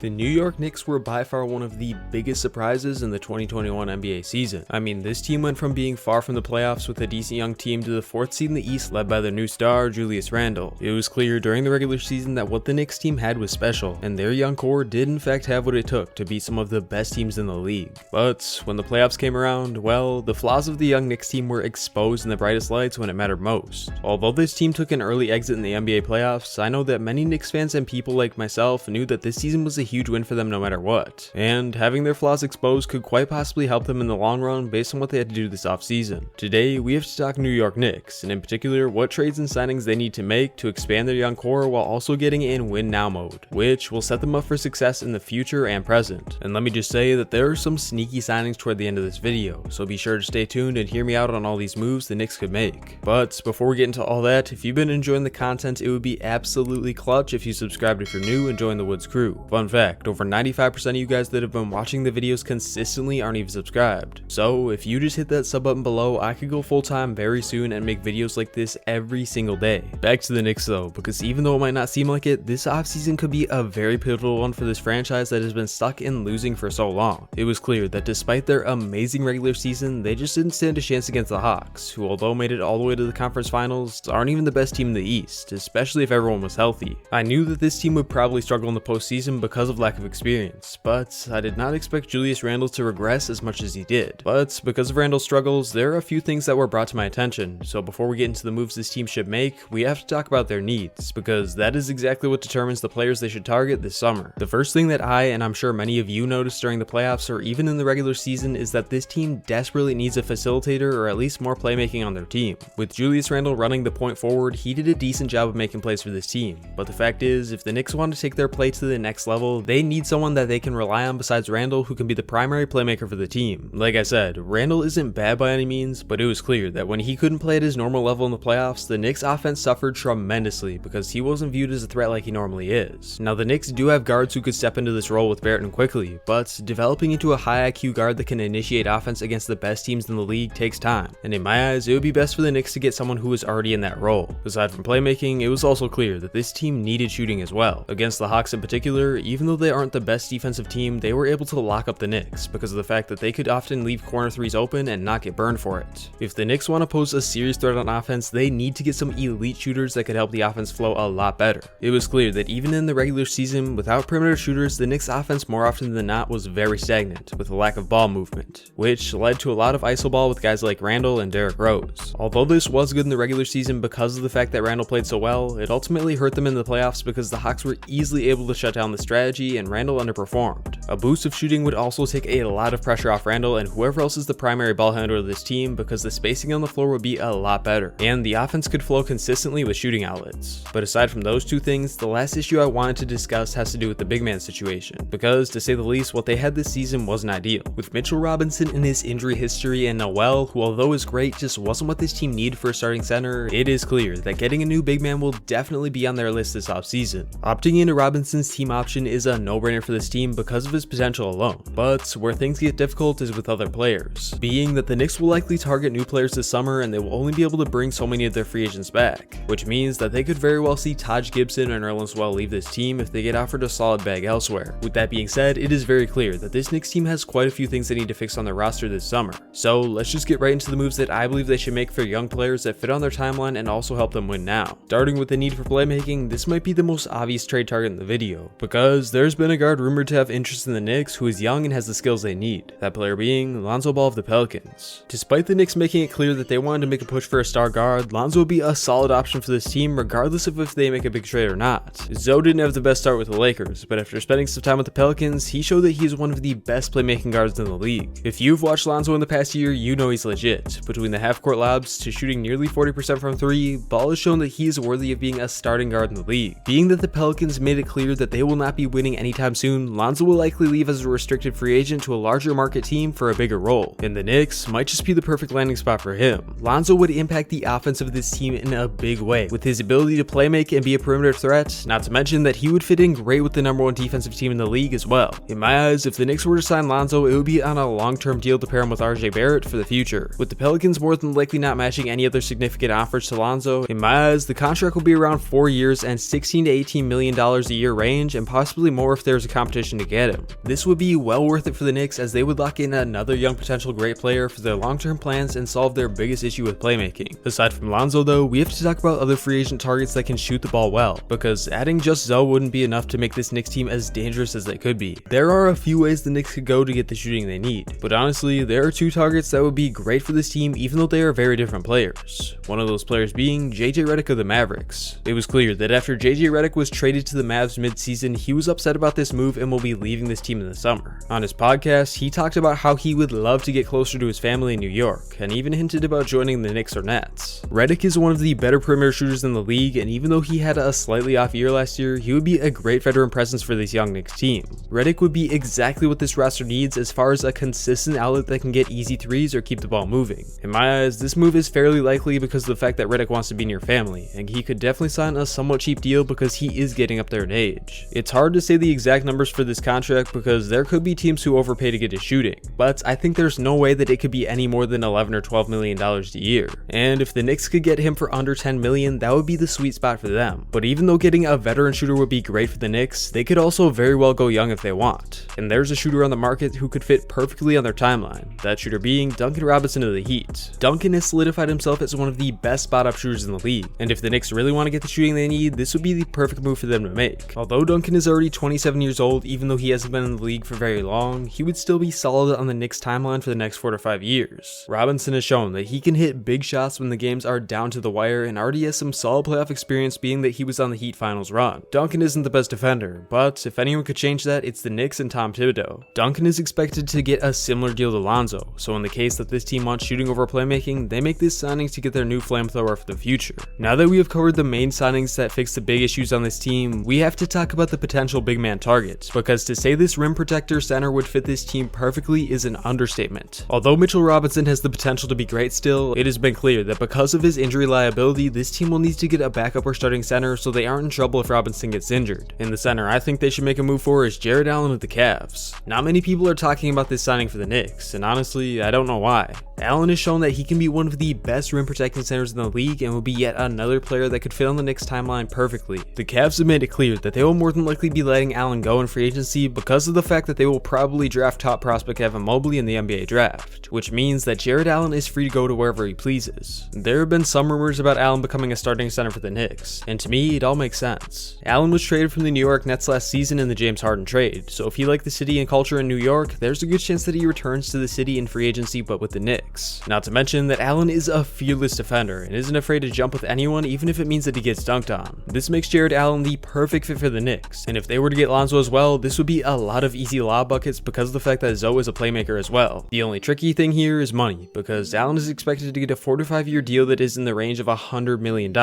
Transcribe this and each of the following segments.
The New York Knicks were by far one of the biggest surprises in the 2021 NBA season. I mean, this team went from being far from the playoffs with a decent young team to the 4th seed in the East led by their new star, Julius Randle. It was clear during the regular season that what the Knicks team had was special, and their young core did in fact have what it took to beat some of the best teams in the league. But when the playoffs came around, well, the flaws of the young Knicks team were exposed in the brightest lights when it mattered most. Although this team took an early exit in the NBA playoffs, I know that many Knicks fans and people like myself knew that this season was a huge win for them no matter what, and having their flaws exposed could quite possibly help them in the long run based on what they had to do this offseason. Today, we have to talk New York Knicks, and in particular, what trades and signings they need to make to expand their young core while also getting in win now mode, which will set them up for success in the future and present. And let me just say that there are some sneaky signings toward the end of this video, so be sure to stay tuned and hear me out on all these moves the Knicks could make. But before we get into all that, if you've been enjoying the content, it would be absolutely clutch if you subscribed if you're new and join the Woods crew. Fun fact, over 95% of you guys that have been watching the videos consistently aren't even subscribed. So if you just hit that sub button below, I could go full time very soon and make videos like this every single day. Back to the Knicks though, because even though it might not seem like it, this offseason could be a very pivotal one for this franchise that has been stuck in losing for so long. It was clear that despite their amazing regular season, they just didn't stand a chance against the Hawks, who although made it all the way to the conference finals, aren't even the best team in the East, especially if everyone was healthy. I knew that this team would probably struggle in the postseason because of lack of experience, but I did not expect Julius Randle to regress as much as he did. But because of Randle's struggles, there are a few things that were brought to my attention, so before we get into the moves this team should make, we have to talk about their needs, because that is exactly what determines the players they should target this summer. The first thing that I, and I'm sure many of you noticed during the playoffs or even in the regular season, is that this team desperately needs a facilitator or at least more playmaking on their team. With Julius Randle running the point forward, he did a decent job of making plays for this team, but the fact is, if the Knicks want to take their play to the next level, they need someone that they can rely on besides Randle who can be the primary playmaker for the team. Like I said, Randle isn't bad by any means, but it was clear that when he couldn't play at his normal level in the playoffs, the Knicks offense suffered tremendously because he wasn't viewed as a threat like he normally is. Now the Knicks do have guards who could step into this role with Barrett and Quickly, but developing into a high IQ guard that can initiate offense against the best teams in the league takes time, and in my eyes, it would be best for the Knicks to get someone who was already in that role. Aside from playmaking, it was also clear that this team needed shooting as well. Against the Hawks in particular, even though they aren't the best defensive team, they were able to lock up the Knicks because of the fact that they could often leave corner threes open and not get burned for it. If the Knicks want to pose a serious threat on offense, they need to get some elite shooters that could help the offense flow a lot better. It was clear that even in the regular season, without perimeter shooters, the Knicks offense more often than not was very stagnant, with a lack of ball movement, which led to a lot of iso ball with guys like Randle and Derrick Rose. Although this was good in the regular season because of the fact that Randle played so well, it ultimately hurt them in the playoffs because the Hawks were easily able to shut down the strategy and Randle underperformed. A boost of shooting would also take a lot of pressure off Randle and whoever else is the primary ball handler of this team because the spacing on the floor would be a lot better, and the offense could flow consistently with shooting outlets. But aside from those two things, the last issue I wanted to discuss has to do with the big man situation, because to say the least, what they had this season wasn't ideal. With Mitchell Robinson in his injury history and Noel, who although is great, just wasn't what this team needed for a starting center, it is clear that getting a new big man will definitely be on their list this offseason. Opting into Robinson's team option is a no-brainer for this team because of his potential alone, but where things get difficult is with other players, being that the Knicks will likely target new players this summer and they will only be able to bring so many of their free agents back, which means that they could very well see Taj Gibson and Nerlens Noel leave this team if they get offered a solid bag elsewhere. With that being said, it is very clear that this Knicks team has quite a few things they need to fix on their roster this summer, so let's just get right into the moves that I believe they should make for young players that fit on their timeline and also help them win now. Starting with the need for playmaking, this might be the most obvious trade target in the video, because there's been a guard rumored to have interest in the Knicks who is young and has the skills they need, that player being Lonzo Ball of the Pelicans. Despite the Knicks making it clear that they wanted to make a push for a star guard, Lonzo would be a solid option for this team regardless of if they make a big trade or not. Zoe didn't have the best start with the Lakers, but after spending some time with the Pelicans, he showed that he is one of the best playmaking guards in the league. If you've watched Lonzo in the past year, you know he's legit. Between the half-court lobs to shooting nearly 40% from 3, Ball has shown that he is worthy of being a starting guard in the league. Being that the Pelicans made it clear that they will not be winning anytime soon, Lonzo will likely likely leave as a restricted free agent to a larger market team for a bigger role, and the Knicks might just be the perfect landing spot for him. Lonzo would impact the offense of this team in a big way, with his ability to play make and be a perimeter threat, not to mention that he would fit in great with the #1 defensive team in the league as well. In my eyes, if the Knicks were to sign Lonzo, it would be on a long-term deal to pair him with RJ Barrett for the future. With the Pelicans more than likely not matching any other significant offers to Lonzo, in my eyes, the contract will be around 4 years and $16 to $18 million a year range, and possibly more if there's a competition to get him. This would be well worth it for the Knicks, as they would lock in another young potential great player for their long-term plans and solve their biggest issue with playmaking. Aside from Lonzo though, we have to talk about other free agent targets that can shoot the ball well, because adding just Zoe wouldn't be enough to make this Knicks team as dangerous as they could be. There are a few ways the Knicks could go to get the shooting they need, but honestly, there are 2 targets that would be great for this team even though they are very different players. One of those players being JJ Redick of the Mavericks. It was clear that after JJ Redick was traded to the Mavs mid-season, he was upset about this move and will be leaving this team in the summer. On his podcast, he talked about how he would love to get closer to his family in New York, and even hinted about joining the Knicks or Nets. Redick is one of the better perimeter shooters in the league, and even though he had a slightly off year last year, he would be a great veteran presence for this young Knicks team. Redick would be exactly what this roster needs as far as a consistent outlet that can get easy threes or keep the ball moving. In my eyes, this move is fairly likely because of the fact that Redick wants to be near family, and he could definitely sign a somewhat cheap deal because he is getting up there in age. It's hard to say the exact numbers for this contract because there could be teams who overpay to get his shooting, but I think there's no way that it could be any more than $11 or $12 million a year. And if the Knicks could get him for under $10 million, that would be the sweet spot for them. But even though getting a veteran shooter would be great for the Knicks, they could also very well go young if they want. And there's a shooter on the market who could fit perfectly on their timeline, that shooter being Duncan Robinson of the Heat. Duncan has solidified himself as one of the best spot-up shooters in the league, and if the Knicks really want to get the shooting they need, this would be the perfect move for them to make. Although Duncan is already 27 years old, even though he hasn't been in the league for very long, he would still be solid on the Knicks timeline for the next 4 to 5 years. Robinson has shown that he can hit big shots when the games are down to the wire and already has some solid playoff experience, being that he was on the Heat finals run. Duncan isn't the best defender, but if anyone could change that, it's the Knicks and Tom Thibodeau. Duncan is expected to get a similar deal to Lonzo, so in the case that this team wants shooting over playmaking, they make this signing to get their new flamethrower for the future. Now that we have covered the main signings that fix the big issues on this team, we have to talk about the potential big man targets, because to say this rim protector center would fit this team perfectly is an understatement. Although Mitchell Robinson has the potential to be great still, it has been clear that because of his injury liability, this team will need to get a backup or starting center so they aren't in trouble if Robinson gets injured. And the center I think they should make a move for is Jarrett Allen of the Cavs. Not many people are talking about this signing for the Knicks, and honestly, I don't know why. Allen has shown that he can be one of the best rim protecting centers in the league and will be yet another player that could fit on the Knicks timeline perfectly. The Cavs have made it clear that they will more than likely be letting Allen go in free agency because of the fact that they will probably draft top prospect Evan Mobley in the NBA draft, which means that Jarrett Allen is free to go to wherever he pleases. There have been some rumors about Allen becoming a starting center for the Knicks, and to me it all makes sense. Allen was traded from the New York Nets last season in the James Harden trade, so if he liked the city and culture in New York, there's a good chance that he returns to the city in free agency but with the Knicks. Not to mention that Allen is a fearless defender and isn't afraid to jump with anyone even if it means that he gets dunked on. This makes Jarrett Allen the perfect fit for the Knicks, and if they were to get Lonzo as well, this would be a lot of easy lob buckets because of the fact that Zoe is a playmaker as well. The only tricky thing here is money, because Allen is expected to get a 4 to 5 year deal that is in the range of $100 million,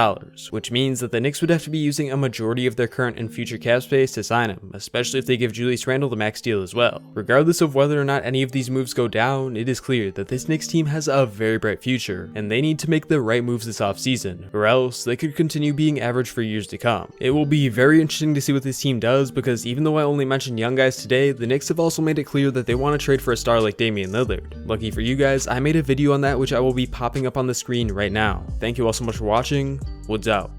which means that the Knicks would have to be using a majority of their current and future cap space to sign him, especially if they give Julius Randle the max deal as well. Regardless of whether or not any of these moves go down, it is clear that this Knicks team has a very bright future, and they need to make the right moves this offseason, or else they could continue being average for years to come. It will be very interesting to see what this team does, because even though I only mentioned young guys today, the Knicks have also made it clear that they want to trade for a star like Damian Lillard. Lucky for you guys, I made a video on that which I will be popping up on the screen right now. Thank you all so much for watching. Woods out.